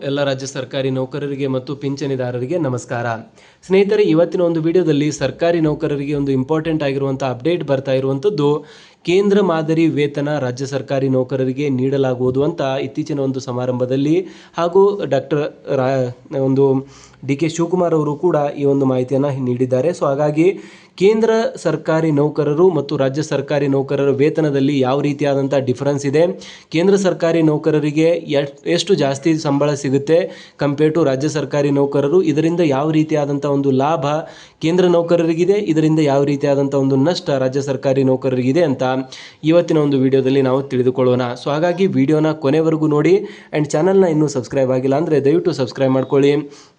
ಎಲ್ಲ ರಾಜ್ಯ ಸರ್ಕಾರಿ ನೌಕರರಿಗೆ ಮತ್ತು ಪಿಂಚಣಿದಾರರಿಗೆ ನಮಸ್ಕಾರ. ಸ್ನೇಹಿತರೆ, ಇವತ್ತಿನ ಒಂದು ವಿಡಿಯೋದಲ್ಲಿ ಸರ್ಕಾರಿ ನೌಕರರಿಗೆ ಒಂದು ಇಂಪಾರ್ಟೆಂಟ್ ಆಗಿರುವಂಥ ಅಪ್ಡೇಟ್ ಬರ್ತಾ ಇರುವಂಥದ್ದು, ಕೇಂದ್ರ ಮಾದರಿ ವೇತನ ರಾಜ್ಯ ಸರ್ಕಾರಿ ನೌಕರರಿಗೆ ನೀಡಲಾಗುವುದು ಅಂತ ಇತ್ತೀಚಿನ ಒಂದು ಸಮಾರಂಭದಲ್ಲಿ ಹಾಗೂ ಒಂದು ಡಿ ಕೆ ಶಿವಕುಮಾರ್ ಅವರು ಕೂಡ ಈ ಒಂದು ಮಾಹಿತಿಯನ್ನು ನೀಡಿದ್ದಾರೆ. ಸೊ ಹಾಗಾಗಿ ಕೇಂದ್ರ ಸರ್ಕಾರಿ ನೌಕರರು ಮತ್ತು ರಾಜ್ಯ ಸರ್ಕಾರಿ ನೌಕರರ ವೇತನದಲ್ಲಿ ಯಾವ ರೀತಿಯಾದಂಥ ಡಿಫರೆನ್ಸ್ ಇದೆ, ಕೇಂದ್ರ ಸರ್ಕಾರಿ ನೌಕರರಿಗೆ ಎಷ್ಟು ಜಾಸ್ತಿ ಸಂಬಳ ಸಿಗುತ್ತೆ ಕಂಪೇರ್ ಟು ರಾಜ್ಯ ಸರ್ಕಾರಿ ನೌಕರರು, ಇದರಿಂದ ಯಾವ ರೀತಿಯಾದಂಥ ಒಂದು ಲಾಭ ಕೇಂದ್ರ ನೌಕರರಿಗಿದೆ, ಇದರಿಂದ ಯಾವ ರೀತಿಯಾದಂಥ ಒಂದು ನಷ್ಟ ರಾಜ್ಯ ಸರ್ಕಾರಿ ನೌಕರರಿಗಿದೆ ಅಂತ ಇವತ್ತಿನ ಒಂದು ವಿಡಿಯೋದಲ್ಲಿ ನಾವು ತಿಳಿದುಕೊಳ್ಳೋಣ. ಸೊ ಹಾಗಾಗಿ ವಿಡಿಯೋನ ಕೊನೆವರೆಗೂ ನೋಡಿ ಆ್ಯಂಡ್ ಚಾನಲ್ನ ಇನ್ನೂ ಸಬ್ಸ್ಕ್ರೈಬ್ ಆಗಿಲ್ಲ ಅಂದರೆ ದಯವಿಟ್ಟು ಸಬ್ಸ್ಕ್ರೈಬ್ ಮಾಡ್ಕೊಳ್ಳಿ.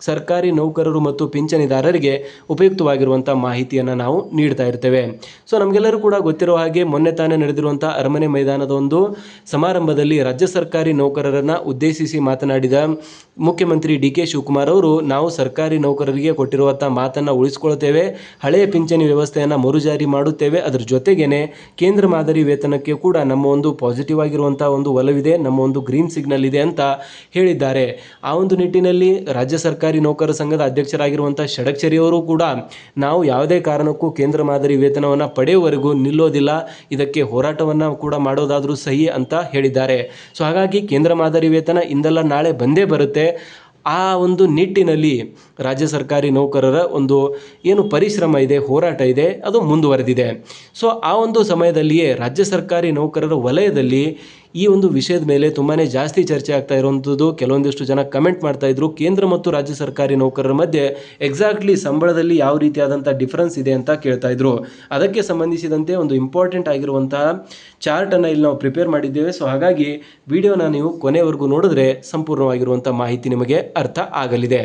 ಸರ್ಕಾರಿ ನೌಕರರು ಮತ್ತು ಪಿಂಚಣಿದಾರರಿಗೆ ಉಪಯುಕ್ತವಾಗಿರುವಂಥ ಮಾಹಿತಿಯನ್ನು ನಾವು ನೀಡ್ತಾ ಇರ್ತೇವೆ. ಸೊ ನಮಗೆಲ್ಲರೂ ಕೂಡ ಗೊತ್ತಿರೋ ಹಾಗೆ ಮೊನ್ನೆ ತಾನೇ ನಡೆದಿರುವಂಥ ಅರಮನೆ ಮೈದಾನದ ಒಂದು ಸಮಾರಂಭದಲ್ಲಿ ರಾಜ್ಯ ಸರ್ಕಾರಿ ನೌಕರರನ್ನು ಉದ್ದೇಶಿಸಿ ಮಾತನಾಡಿದ ಮುಖ್ಯಮಂತ್ರಿ ಡಿ ಕೆ ಶಿವಕುಮಾರ್ ಅವರು, ನಾವು ಸರ್ಕಾರಿ ನೌಕರರಿಗೆ ಕೊಟ್ಟಿರುವಂಥ ಮಾತನ್ನು ಉಳಿಸ್ಕೊಳ್ತೇವೆ, ಹಳೆಯ ಪಿಂಚಣಿ ವ್ಯವಸ್ಥೆಯನ್ನು ಮರುಜಾರಿ ಮಾಡುತ್ತೇವೆ, ಅದರ ಜೊತೆಗೇನೆ ಕೇಂದ್ರ ಮಾದರಿ ವೇತನಕ್ಕೆ ಕೂಡ ನಮ್ಮ ಒಂದು ಪಾಸಿಟಿವ್ ಆಗಿರುವಂಥ ಒಂದು ಒಲವಿದೆ, ನಮ್ಮ ಒಂದು ಗ್ರೀನ್ ಸಿಗ್ನಲ್ ಇದೆ ಅಂತ ಹೇಳಿದ್ದಾರೆ. ಆ ಒಂದು ನಿಟ್ಟಿನಲ್ಲಿ ರಾಜ್ಯ ಸರ್ಕಾರಿ ನೌಕರ ಸಂಘದ ಅಧ್ಯಕ್ಷರಾಗಿರುವಂಥ ಷಡಕ್ಷರಿ ಅವರು ಕೂಡ, ನಾವು ಯಾವುದೇ ಕಾರಣಕ್ಕೂ ಕೇಂದ್ರ ಮಾದರಿ ವೇತನವನ್ನು ಪಡೆಯುವವರೆಗೂ ನಿಲ್ಲೋದಿಲ್ಲ, ಇದಕ್ಕೆ ಹೋರಾಟವನ್ನು ಕೂಡ ಮಾಡೋದಾದರೂ ಸಹಿ ಅಂತ ಹೇಳಿದ್ದಾರೆ. ಸೊ ಹಾಗಾಗಿ ಕೇಂದ್ರ ಮಾದರಿ ವೇತನ ಇಂದಲ್ಲ ನಾಳೆ ಬಂದೇ ಬರುತ್ತೆ. ಆ ಒಂದು ನಿಟ್ಟಿನಲ್ಲಿ ರಾಜ್ಯ ಸರ್ಕಾರಿ ನೌಕರರ ಒಂದು ಏನು ಪರಿಶ್ರಮ ಇದೆ, ಹೋರಾಟ ಇದೆ, ಅದು ಮುಂದುವರೆದಿದೆ. ಸೊ ಆ ಒಂದು ಸಮಯದಲ್ಲಿಯೇ ರಾಜ್ಯ ಸರ್ಕಾರಿ ನೌಕರರ ವಲಯದಲ್ಲಿ ಈ ಒಂದು ವಿಷಯದ ಮೇಲೆ ತುಂಬಾ ಜಾಸ್ತಿ ಚರ್ಚೆ ಆಗ್ತಾ ಇರುವಂಥದ್ದು. ಕೆಲವೊಂದಿಷ್ಟು ಜನ ಕಮೆಂಟ್ ಮಾಡ್ತಾ ಇದ್ರು, ಕೇಂದ್ರ ಮತ್ತು ರಾಜ್ಯ ಸರ್ಕಾರಿ ನೌಕರರ ಮಧ್ಯೆ ಎಕ್ಸಾಕ್ಟ್ಲಿ ಸಂಬಳದಲ್ಲಿ ಯಾವ ರೀತಿಯಾದಂಥ ಡಿಫರೆನ್ಸ್ ಇದೆ ಅಂತ ಕೇಳ್ತಾ ಇದ್ರು. ಅದಕ್ಕೆ ಸಂಬಂಧಿಸಿದಂತೆ ಒಂದು ಇಂಪಾರ್ಟೆಂಟ್ ಆಗಿರುವಂತಹ ಚಾರ್ಟನ್ನು ಇಲ್ಲಿ ನಾವು ಪ್ರಿಪೇರ್ ಮಾಡಿದ್ದೇವೆ. ಸೊ ಹಾಗಾಗಿ ವಿಡಿಯೋನ ನೀವು ಕೊನೆವರೆಗೂ ನೋಡಿದ್ರೆ ಸಂಪೂರ್ಣವಾಗಿರುವಂಥ ಮಾಹಿತಿ ನಿಮಗೆ ಅರ್ಥ ಆಗಲಿದೆ.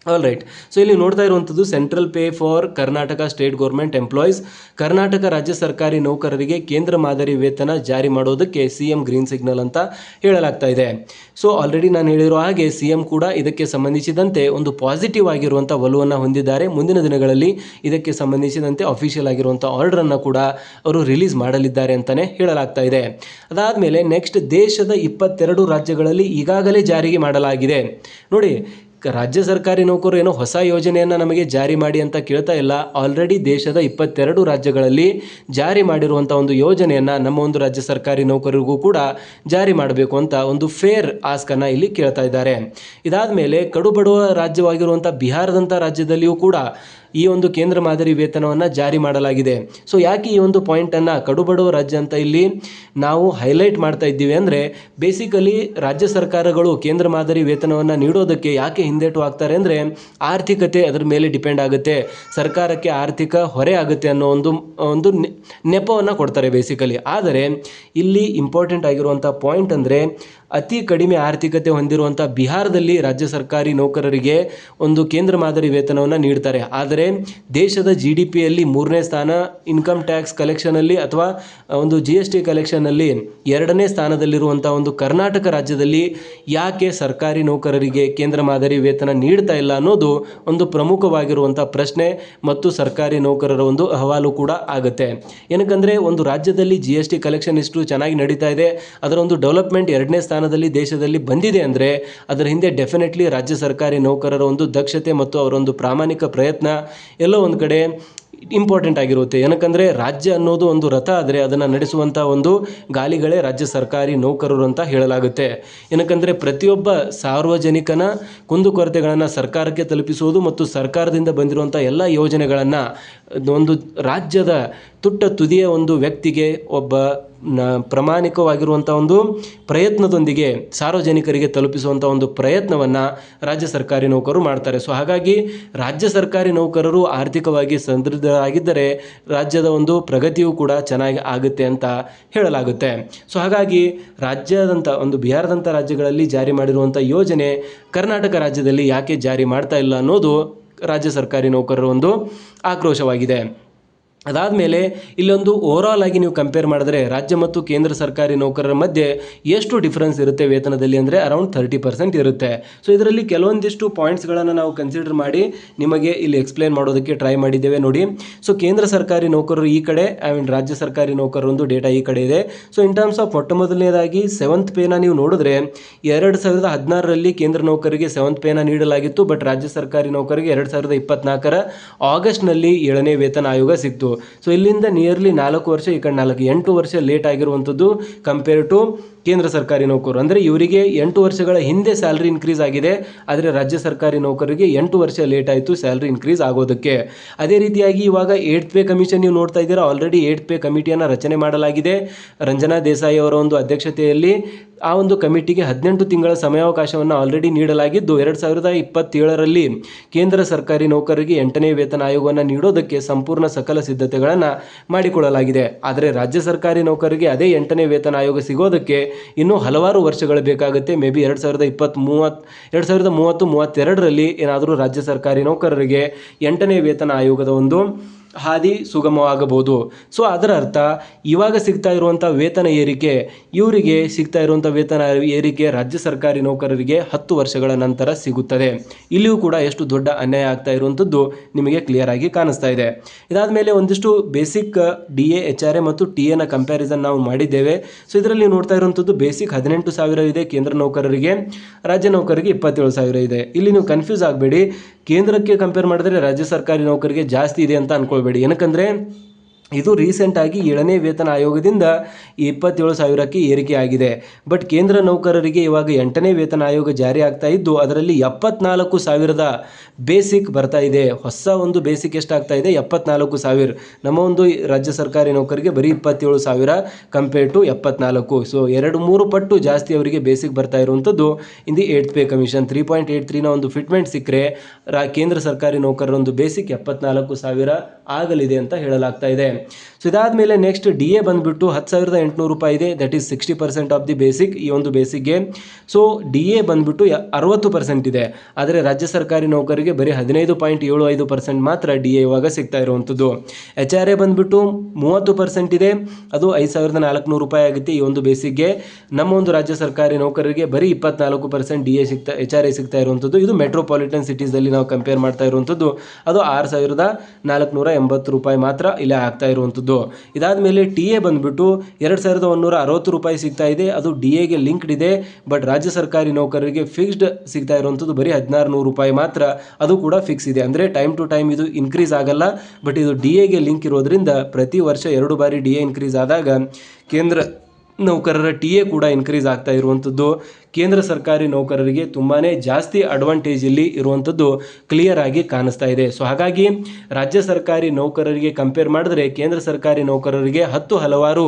All right. ಸೊ ಇಲ್ಲಿ ನೋಡ್ತಾ ಇರುವಂಥದ್ದು central pay for Karnataka state government employees, Karnataka ರಾಜ್ಯ ಸರ್ಕಾರಿ ನೌಕರರಿಗೆ ಕೇಂದ್ರ ಮಾದರಿ ವೇತನ ಜಾರಿ ಮಾಡೋದಕ್ಕೆ CM ಗ್ರೀನ್ ಸಿಗ್ನಲ್ ಅಂತ ಹೇಳಲಾಗ್ತಾ ಇದೆ. ಸೊ ಆಲ್ರೆಡಿ ನಾನು ಹೇಳಿರೋ ಹಾಗೆ CM ಕೂಡ ಇದಕ್ಕೆ ಸಂಬಂಧಿಸಿದಂತೆ ಒಂದು ಪಾಸಿಟಿವ್ ಆಗಿರುವಂಥ ಒಲವನ್ನು ಹೊಂದಿದ್ದಾರೆ. ಮುಂದಿನ ದಿನಗಳಲ್ಲಿ ಇದಕ್ಕೆ ಸಂಬಂಧಿಸಿದಂತೆ ಅಫಿಷಿಯಲ್ ಆಗಿರುವಂಥ ಆರ್ಡರನ್ನು ಕೂಡ ಅವರು ರಿಲೀಸ್ ಮಾಡಲಿದ್ದಾರೆ ಅಂತಲೇ ಹೇಳಲಾಗ್ತಾ ಇದೆ. ಅದಾದಮೇಲೆ ನೆಕ್ಸ್ಟ್, ದೇಶದ 22 ರಾಜ್ಯಗಳಲ್ಲಿ ಈಗಾಗಲೇ ಜಾರಿಗೆ ಮಾಡಲಾಗಿದೆ. ನೋಡಿ, ರಾಜ್ಯ ಸರ್ಕಾರಿ ನೌಕರರು ಏನೋ ಹೊಸ ಯೋಜನೆಯನ್ನು ನಮಗೆ ಜಾರಿ ಮಾಡಿ ಅಂತ ಕೇಳ್ತಾ ಇಲ್ಲ. ಆಲ್ರೆಡಿ ದೇಶದ 22 ರಾಜ್ಯಗಳಲ್ಲಿ ಜಾರಿ ಮಾಡಿರುವಂಥ ಒಂದು ಯೋಜನೆಯನ್ನು ನಮ್ಮ ಒಂದು ರಾಜ್ಯ ಸರ್ಕಾರಿ ನೌಕರರಿಗೂ ಕೂಡ ಜಾರಿ ಮಾಡಬೇಕು ಅಂತ ಒಂದು ಫೇರ್ ಆಸ್ಕನ್ನು ಇಲ್ಲಿ ಕೇಳ್ತಾ ಇದ್ದಾರೆ. ಇದಾದ ಮೇಲೆ ಕಡುಬಡವ ರಾಜ್ಯವಾಗಿರುವಂಥ ಬಿಹಾರದಂಥ ರಾಜ್ಯದಲ್ಲಿಯೂ ಕೂಡ ಈ ಒಂದು ಕೇಂದ್ರ ಮಾದರಿ ವೇತನವನ್ನು ಜಾರಿ ಮಾಡಲಾಗಿದೆ. ಸೊ ಯಾಕೆ ಈ ಒಂದು ಪಾಯಿಂಟನ್ನು ಕಡುಬಡವ ರಾಜ್ಯ ಅಂತ ಇಲ್ಲಿ ನಾವು ಹೈಲೈಟ್ ಮಾಡ್ತಾ ಇದ್ದೀವಿ ಅಂದರೆ, ಬೇಸಿಕಲಿ ರಾಜ್ಯ ಸರ್ಕಾರಗಳು ಕೇಂದ್ರ ಮಾದರಿ ವೇತನವನ್ನು ನೀಡೋದಕ್ಕೆ ಯಾಕೆ ಹಿಂದೇಟು ಆಗ್ತಾರೆ ಅಂದರೆ, ಆರ್ಥಿಕತೆ ಅದರ ಮೇಲೆ ಡಿಪೆಂಡ್ ಆಗುತ್ತೆ, ಸರ್ಕಾರಕ್ಕೆ ಆರ್ಥಿಕ ಹೊರೆ ಆಗುತ್ತೆ ಅನ್ನೋ ಒಂದು ನೆಪವನ್ನು ಕೊಡ್ತಾರೆ ಬೇಸಿಕಲಿ. ಆದರೆ ಇಲ್ಲಿ ಇಂಪಾರ್ಟೆಂಟ್ ಆಗಿರುವಂಥ ಪಾಯಿಂಟ್ ಅಂದರೆ, ಅತಿ ಕಡಿಮೆ ಆರ್ಥಿಕತೆ ಹೊಂದಿರುವಂಥ ಬಿಹಾರದಲ್ಲಿ ರಾಜ್ಯ ಸರ್ಕಾರಿ ನೌಕರರಿಗೆ ಒಂದು ಕೇಂದ್ರ ಮಾದರಿ ವೇತನವನ್ನು ನೀಡ್ತಾರೆ. ಆದರೆ ದೇಶದ GDPಯಲ್ಲಿ 3ನೇ ಸ್ಥಾನ, ಇನ್ಕಮ್ ಟ್ಯಾಕ್ಸ್ ಕಲೆಕ್ಷನಲ್ಲಿ ಅಥವಾ ಒಂದು GST ಕಲೆಕ್ಷನ್ನಲ್ಲಿ 2ನೇ ಸ್ಥಾನದಲ್ಲಿರುವಂಥ ಒಂದು ಕರ್ನಾಟಕ ರಾಜ್ಯದಲ್ಲಿ ಯಾಕೆ ಸರ್ಕಾರಿ ನೌಕರರಿಗೆ ಕೇಂದ್ರ ಮಾದರಿ ವೇತನ ನೀಡ್ತಾ ಇಲ್ಲ ಅನ್ನೋದು ಒಂದು ಪ್ರಮುಖವಾಗಿರುವಂಥ ಪ್ರಶ್ನೆ ಮತ್ತು ಸರ್ಕಾರಿ ನೌಕರರ ಒಂದು ಅಹವಾಲು ಕೂಡ ಆಗುತ್ತೆ. ಏನಕ್ಕಂದರೆ, ಒಂದು ರಾಜ್ಯದಲ್ಲಿ GST ಕಲೆಕ್ಷನ್ ಇಷ್ಟು ಚೆನ್ನಾಗಿ ನಡೀತಾ ಇದೆ, ಅದರ ಒಂದು ಡೆವಲಪ್ಮೆಂಟ್ 2ನೇ ಸ್ಥಾನದಲ್ಲಿ ದೇಶದಲ್ಲಿ ಬಂದಿದೆ ಅಂದರೆ ಅದರ ಹಿಂದೆ ಡೆಫಿನೆಟ್ಲಿ ರಾಜ್ಯ ಸರ್ಕಾರಿ ನೌಕರರ ಒಂದು ದಕ್ಷತೆ ಮತ್ತು ಅವರೊಂದು ಪ್ರಾಮಾಣಿಕ ಪ್ರಯತ್ನ ಎಲ್ಲೋ ಒಂದು ಕಡೆ ಇಂಪಾರ್ಟೆಂಟ್ ಆಗಿರುತ್ತೆ. ಏನಕ್ಕಂದರೆ, ರಾಜ್ಯ ಅನ್ನೋದು ಒಂದು ರಥ ಆದರೆ ಅದನ್ನು ನಡೆಸುವಂಥ ಒಂದು ಗಾಲಿಗಳೇ ರಾಜ್ಯ ಸರ್ಕಾರಿ ನೌಕರರು ಅಂತ ಹೇಳಲಾಗುತ್ತೆ. ಏನಕ್ಕಂದರೆ, ಪ್ರತಿಯೊಬ್ಬ ಸಾರ್ವಜನಿಕನ ಕುಂದುಕೊರತೆಗಳನ್ನು ಸರ್ಕಾರಕ್ಕೆ ತಲುಪಿಸುವುದು ಮತ್ತು ಸರ್ಕಾರದಿಂದ ಬಂದಿರುವಂಥ ಎಲ್ಲ ಯೋಜನೆಗಳನ್ನು ಒಂದು ರಾಜ್ಯದ ತುಟ್ಟ ತುದಿಯ ಒಂದು ವ್ಯಕ್ತಿಗೆ ಒಬ್ಬ ಪ್ರಾಮಾಣಿಕವಾಗಿರುವಂಥ ಒಂದು ಪ್ರಯತ್ನದೊಂದಿಗೆ ಸಾರ್ವಜನಿಕರಿಗೆ ತಲುಪಿಸುವಂಥ ಒಂದು ಪ್ರಯತ್ನವನ್ನು ರಾಜ್ಯ ಸರ್ಕಾರಿ ನೌಕರರು ಮಾಡ್ತಾರೆ. ಸೊ ಹಾಗಾಗಿ ರಾಜ್ಯ ಸರ್ಕಾರಿ ನೌಕರರು ಆರ್ಥಿಕವಾಗಿ ಸಮೃದ್ಧರಾಗಿದ್ದರೆ ರಾಜ್ಯದ ಒಂದು ಪ್ರಗತಿಯೂ ಕೂಡ ಚೆನ್ನಾಗಿ ಆಗುತ್ತೆ ಅಂತ ಹೇಳಲಾಗುತ್ತೆ. ಸೊ ಹಾಗಾಗಿ ರಾಜ್ಯದಂಥ ಒಂದು ಬಿಹಾರದಂಥ ರಾಜ್ಯಗಳಲ್ಲಿ ಜಾರಿ ಮಾಡಿರುವಂಥ ಯೋಜನೆ ಕರ್ನಾಟಕ ರಾಜ್ಯದಲ್ಲಿ ಯಾಕೆ ಜಾರಿ ಮಾಡ್ತಾ ಇಲ್ಲ ಅನ್ನೋದು ರಾಜ್ಯ ಸರ್ಕಾರಿ ನೌಕರರ ಒಂದು ಆಕ್ರೋಶವಾಗಿದೆ. ಅದಾದಮೇಲೆ ಇಲ್ಲೊಂದು ಓವರಾಲ್ ಆಗಿ ನೀವು ಕಂಪೇರ್ ಮಾಡಿದ್ರೆ ರಾಜ್ಯ ಮತ್ತು ಕೇಂದ್ರ ಸರ್ಕಾರಿ ನೌಕರರ ಮಧ್ಯೆ ಎಷ್ಟು ಡಿಫ್ರೆನ್ಸ್ ಇರುತ್ತೆ ವೇತನದಲ್ಲಿ ಅಂದರೆ ಅರೌಂಡ್ 30% ಇರುತ್ತೆ. ಸೊ ಇದರಲ್ಲಿ ಕೆಲವೊಂದಿಷ್ಟು ಪಾಯಿಂಟ್ಸ್ಗಳನ್ನು ನಾವು ಕನ್ಸಿಡರ್ ಮಾಡಿ ನಿಮಗೆ ಇಲ್ಲಿ ಎಕ್ಸ್ಪ್ಲೇನ್ ಮಾಡೋದಕ್ಕೆ ಟ್ರೈ ಮಾಡಿದ್ದೇವೆ ನೋಡಿ. ಸೊ ಕೇಂದ್ರ ಸರ್ಕಾರಿ ನೌಕರರು ಈ ಕಡೆ ರಾಜ್ಯ ಸರ್ಕಾರಿ ನೌಕರರೊಂದು ಡೇಟಾ ಈ ಕಡೆ ಇದೆ. ಸೊ ಇನ್ ಟರ್ಮ್ಸ್ ಆಫ್ ಮೊಟ್ಟ ಮೊದಲನೇದಾಗಿ 7th ಪೇನ ನೀವು ನೋಡಿದ್ರೆ 2016ರಲ್ಲಿ ಕೇಂದ್ರ ನೌಕರರಿಗೆ 7th ಪೇನ ನೀಡಲಾಗಿತ್ತು. ಬಟ್ ರಾಜ್ಯ ಸರ್ಕಾರಿ ನೌಕರರಿಗೆ 2024ರ ಆಗಸ್ಟ್ನಲ್ಲಿ 7ನೇ ವೇತನ ಆಯೋಗ ಸಿಕ್ತು. ಸೊ ಇಲ್ಲಿಂದ ನಿಯರ್ಲಿ 4 ವರ್ಷ ಈ ಕಡೆ 8 ವರ್ಷ ಲೇಟ್ ಆಗಿರುವಂಥದ್ದು ಕಂಪೇರ್ ಟು ಕೇಂದ್ರ ಸರ್ಕಾರಿ ನೌಕರರು. ಅಂದರೆ ಇವರಿಗೆ 8 ವರ್ಷಗಳ ಹಿಂದೆ ಸ್ಯಾಲ್ರಿ ಇನ್ಕ್ರೀಸ್ ಆಗಿದೆ, ಆದರೆ ರಾಜ್ಯ ಸರ್ಕಾರಿ ನೌಕರರಿಗೆ 8 ವರ್ಷ ಲೇಟ್ ಆಯಿತು ಸ್ಯಾಲ್ರಿ ಇನ್ಕ್ರೀಸ್ ಆಗೋದಕ್ಕೆ. ಅದೇ ರೀತಿಯಾಗಿ ಇವಾಗ 8th ಪೇ ಕಮಿಷನ್ ನೀವು ನೋಡ್ತಾ ಇದ್ದೀರಾ, ಆಲ್ರೆಡಿ 8th ಪೇ ಕಮಿಟಿಯನ್ನು ರಚನೆ ಮಾಡಲಾಗಿದೆ. ರಂಜನಾ ದೇಸಾಯಿ ಅವರ ಒಂದು ಅಧ್ಯಕ್ಷತೆಯಲ್ಲಿ ಆ ಒಂದು ಕಮಿಟಿಗೆ 18 ತಿಂಗಳ ಸಮಯಾವಕಾಶವನ್ನು ಆಲ್ರೆಡಿ ನೀಡಲಾಗಿದ್ದು 2027ರಲ್ಲಿ ಕೇಂದ್ರ ಸರ್ಕಾರಿ ನೌಕರರಿಗೆ 8ನೇ ವೇತನ ಆಯೋಗವನ್ನು ನೀಡೋದಕ್ಕೆ ಸಂಪೂರ್ಣ ಸಕಲ ಸಿದ್ಧತೆಗಳನ್ನು ಮಾಡಿಕೊಳ್ಳಲಾಗಿದೆ. ಆದರೆ ರಾಜ್ಯ ಸರ್ಕಾರಿ ನೌಕರರಿಗೆ ಅದೇ 8ನೇ ವೇತನ ಆಯೋಗ ಸಿಗೋದಕ್ಕೆ ಇನ್ನೂ ಹಲವಾರು ವರ್ಷಗಳು ಬೇಕಾಗುತ್ತೆ. ಮೇ ಬಿ 2032ರಲ್ಲಿ ಏನಾದರೂ ರಾಜ್ಯ ಸರ್ಕಾರಿ ನೌಕರರಿಗೆ 8ನೇ ವೇತನ ಆಯೋಗದ ಒಂದು ಹಾದಿ ಸುಗಮವಾಗಬಹುದು. ಸೊ ಅದರ ಅರ್ಥ ಇವಾಗ ಸಿಗ್ತಾ ಇರುವಂಥ ವೇತನ ಏರಿಕೆ, ಇವರಿಗೆ ಸಿಗ್ತಾ ಇರುವಂಥ ವೇತನ ಏರಿಕೆ ರಾಜ್ಯ ಸರ್ಕಾರಿ ನೌಕರರಿಗೆ 10 ವರ್ಷಗಳ ನಂತರ ಸಿಗುತ್ತದೆ. ಇಲ್ಲಿಯೂ ಕೂಡ ಎಷ್ಟು ದೊಡ್ಡ ಅನ್ಯಾಯ ಆಗ್ತಾ ಇರುವಂಥದ್ದು ನಿಮಗೆ ಕ್ಲಿಯರ್ ಆಗಿ ಕಾಣಿಸ್ತಾ ಇದೆ. ಇದಾದ ಮೇಲೆ ಒಂದಿಷ್ಟು ಬೇಸಿಕ್ DA HRA ಮತ್ತು TA ನ ಕಂಪ್ಯಾರಿಸನ್ ನಾವು ಮಾಡಿದ್ದೇವೆ. ಸೊ ಇದರಲ್ಲಿ ನೋಡ್ತಾ ಇರುವಂಥದ್ದು ಬೇಸಿಕ್ 18,000 ಇದೆ ಕೇಂದ್ರ ನೌಕರರಿಗೆ, ರಾಜ್ಯ ನೌಕರರಿಗೆ 27,000 ಇದೆ. ಇಲ್ಲಿ ನೀವು ಕನ್ಫ್ಯೂಸ್ ಆಗಬೇಡಿ, ಕೇಂದ್ರಕ್ಕೆ ಕಂಪೇರ್ ಮಾಡಿದ್ರೆ ರಾಜ್ಯ ಸರ್ಕಾರಿ ನೌಕರಿಗೆ ಜಾಸ್ತಿ ಇದೆ ಅಂತ ಅನ್ಕೊಳ್ಬೇಡಿ. ಏನಕ್ಕಂದರೆ ಇದು ರೀಸೆಂಟಾಗಿ 7ನೇ ವೇತನ ಆಯೋಗದಿಂದ 27,000ಕ್ಕೆ ಏರಿಕೆ ಆಗಿದೆ. ಬಟ್ ಕೇಂದ್ರ ನೌಕರರಿಗೆ ಇವಾಗ 8ನೇ ವೇತನ ಆಯೋಗ ಜಾರಿ ಆಗ್ತಾ ಇದ್ದು ಅದರಲ್ಲಿ 74,000 ಬೇಸಿಕ್ ಬರ್ತಾ ಇದೆ. ಹೊಸ ಒಂದು ಬೇಸಿಕ್ ಎಷ್ಟಾಗ್ತಾ ಇದೆ 74,000. ನಮ್ಮ ಒಂದು ರಾಜ್ಯ ಸರ್ಕಾರಿ ನೌಕರಿಗೆ ಬರೀ 27,000 ಕಂಪೇರ್ ಟು 74. ಸೊ 2-3 ಪಟ್ಟು ಜಾಸ್ತಿ ಅವರಿಗೆ ಬೇಸಿಕ್ ಬರ್ತಾ ಇರುವಂಥದ್ದು in the 8th pay commission. 3.83ನ ಒಂದು ಫಿಟ್ಮೆಂಟ್ ಸಿಕ್ಕರೆ ಕೇಂದ್ರ ಸರ್ಕಾರಿ ನೌಕರರ ಒಂದು ಬೇಸಿಕ್ 74,000 ಆಗಲಿದೆ ಅಂತ ಹೇಳಲಾಗ್ತಾ ಇದೆ. ಸೊ ಇದಾದಮೇಲೆ ನೆಕ್ಸ್ಟ್ DA ಬಂದುಬಿಟ್ಟು 10,800 ರೂಪಾಯಿ ಇದೆ. That is 60% of the basic ಈ ಒಂದು ಬೇಸಿಕ್ಗೆ. ಸೊ DA ಬಂದುಬಿಟ್ಟು 60% ಇದೆ. ಆದರೆ ರಾಜ್ಯ ಸರ್ಕಾರಿ ನೌಕರಿಗೆ ಬರೀ 15.75% ಮಾತ್ರ DA ಇವಾಗ ಸಿಗ್ತಾ ಇರುವಂಥದ್ದು. HRA ಬಂದುಬಿಟ್ಟು 30% ಇದೆ, ಅದು 5,400 ರೂಪಾಯಿ ಆಗುತ್ತೆ ಈ ಒಂದು ಬೇಸಿಕ್ಗೆ. ನಮ್ಮ ಒಂದು ರಾಜ್ಯ ಸರ್ಕಾರಿ ನೌಕರರಿಗೆ ಬರೀ 24% DA HRA ಸಿಗ್ತಾ ಇರುವಂಥದ್ದು. ಇದು ಮೆಟ್ರೋಪಾಲಿಟನ್ ಸಿಟೀಸಲ್ಲಿ ನಾವು ಕಂಪೇರ್ ಮಾಡ್ತಾ ಇರುವಂಥದ್ದು, ಅದು 6,480 ರೂಪಾಯಿ ಮಾತ್ರ ಇಲ್ಲೇ ಆಗ್ತಾ ಇರುವಂಥದ್ದು. ಇದಾದ ಮೇಲೆ TA ಬಂದುಬಿಟ್ಟು 2,160 ರೂಪಾಯಿ ಸಿಗ್ತಾ ಇದೆ, ಅದು DAಗೆ ಲಿಂಕ್ಡ್ ಇದೆ. ಬಟ್ ರಾಜ್ಯ ಸರ್ಕಾರಿ ನೌಕರರಿಗೆ ಫಿಕ್ಸ್ಡ್ ಸಿಗ್ತಾ ಇರುವಂಥದ್ದು ಬರೀ 1,600 ರೂಪಾಯಿ ಮಾತ್ರ, ಅದು ಕೂಡ ಫಿಕ್ಸ್ ಇದೆ. ಅಂದರೆ ಟೈಮ್ ಟು ಟೈಮ್ ಇದು ಇನ್ಕ್ರೀಸ್ ಆಗಲ್ಲ. ಬಟ್ ಇದು DAಗೆ ಲಿಂಕ್ ಇರೋದ್ರಿಂದ ಪ್ರತಿ ವರ್ಷ 2 ಬಾರಿ DA ಇನ್ಕ್ರೀಸ್ ಆದಾಗ ಕೇಂದ್ರ ನೌಕರರ TA ಕೂಡ ಇನ್ಕ್ರೀಸ್ ಆಗ್ತಾ ಇರುವಂಥದ್ದು ಕೇಂದ್ರ ಸರ್ಕಾರಿ ನೌಕರರಿಗೆ ತುಂಬಾ ಜಾಸ್ತಿ ಅಡ್ವಾಂಟೇಜ್ ಇಲ್ಲಿ ಇರುವಂಥದ್ದು ಕ್ಲಿಯರ್ ಆಗಿ ಕಾಣಿಸ್ತಾ ಇದೆ. ಸೊ ಹಾಗಾಗಿ ರಾಜ್ಯ ಸರ್ಕಾರಿ ನೌಕರರಿಗೆ ಕಂಪೇರ್ ಮಾಡಿದ್ರೆ ಕೇಂದ್ರ ಸರ್ಕಾರಿ ನೌಕರರಿಗೆ ಹಲವಾರು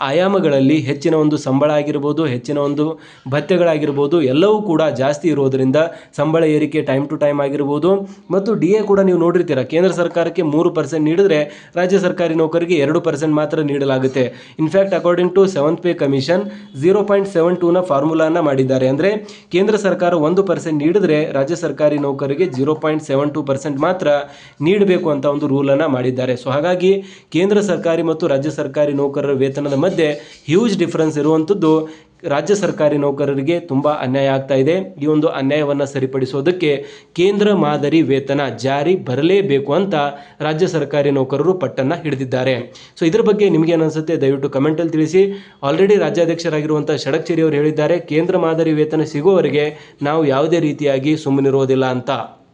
ಆಯಾಮಗಳಲ್ಲಿ ಹೆಚ್ಚಿನ ಒಂದು ಸಂಬಳ ಆಗಿರ್ಬೋದು, ಹೆಚ್ಚಿನ ಒಂದು ಭತ್ಯೆಗಳಾಗಿರ್ಬೋದು, ಎಲ್ಲವೂ ಕೂಡ ಜಾಸ್ತಿ ಇರೋದರಿಂದ ಸಂಬಳ ಏರಿಕೆ ಟೈಮ್ ಟು ಟೈಮ್ ಆಗಿರ್ಬೋದು. ಮತ್ತು DA ಕೂಡ ನೀವು ನೋಡಿರ್ತೀರ, ಕೇಂದ್ರ ಸರ್ಕಾರಕ್ಕೆ 3% ನೀಡಿದ್ರೆ ರಾಜ್ಯ ಸರ್ಕಾರಿ ನೌಕರಿಗೆ 2% ಮಾತ್ರ ನೀಡಲಾಗುತ್ತೆ. In fact according to 7th pay commission 0.72ನ ಫಾರ್ಮುಲಾನ ಮಾಡಿದ್ದಾರೆ. ಅಂದರೆ ಕೇಂದ್ರ ಸರ್ಕಾರ 1% ನೀಡಿದ್ರೆ ರಾಜ್ಯ ಸರ್ಕಾರಿ ನೌಕರಿಗೆ 0.72% ಮಾತ್ರ ನೀಡಬೇಕು ಅಂತ ಒಂದು ರೂಲನ್ನು ಮಾಡಿದ್ದಾರೆ. ಸೊ ಹಾಗಾಗಿ ಕೇಂದ್ರ ಸರ್ಕಾರಿ ಮತ್ತು ರಾಜ್ಯ ಸರ್ಕಾರಿ ನೌಕರರ ವೇತನದ ಮಧ್ಯೆ ಹ್ಯೂಜ್ ಡಿಫರೆನ್ಸ್ ಇರುವಂಥದ್ದು ರಾಜ್ಯ ಸರ್ಕಾರಿ ನೌಕರರಿಗೆ ತುಂಬ ಅನ್ಯಾಯ ಆಗ್ತಾ ಇದೆ. ಈ ಒಂದು ಅನ್ಯಾಯವನ್ನು ಸರಿಪಡಿಸೋದಕ್ಕೆ ಕೇಂದ್ರ ಮಾದರಿ ವೇತನ ಜಾರಿ ಬರಲೇಬೇಕು ಅಂತ ರಾಜ್ಯ ಸರ್ಕಾರಿ ನೌಕರರು ಪಟ್ಟನ್ನು ಹಿಡಿದಿದ್ದಾರೆ. ಸೊ ಇದ್ರ ಬಗ್ಗೆ ನಿಮಗೆ ಅನಿಸುತ್ತೆ ದಯವಿಟ್ಟು ಕಮೆಂಟಲ್ಲಿ ತಿಳಿಸಿ. ಆಲ್ರೆಡಿ ರಾಜ್ಯಾಧ್ಯಕ್ಷರಾಗಿರುವಂಥ ಷಡಕ್ಷರಿ ಅವರು ಹೇಳಿದ್ದಾರೆ, ಕೇಂದ್ರ ಮಾದರಿ ವೇತನ ಸಿಗುವವರೆಗೆ ನಾವು ಯಾವುದೇ ರೀತಿಯಾಗಿ ಸುಮ್ಮನಿರೋದಿಲ್ಲ ಅಂತ.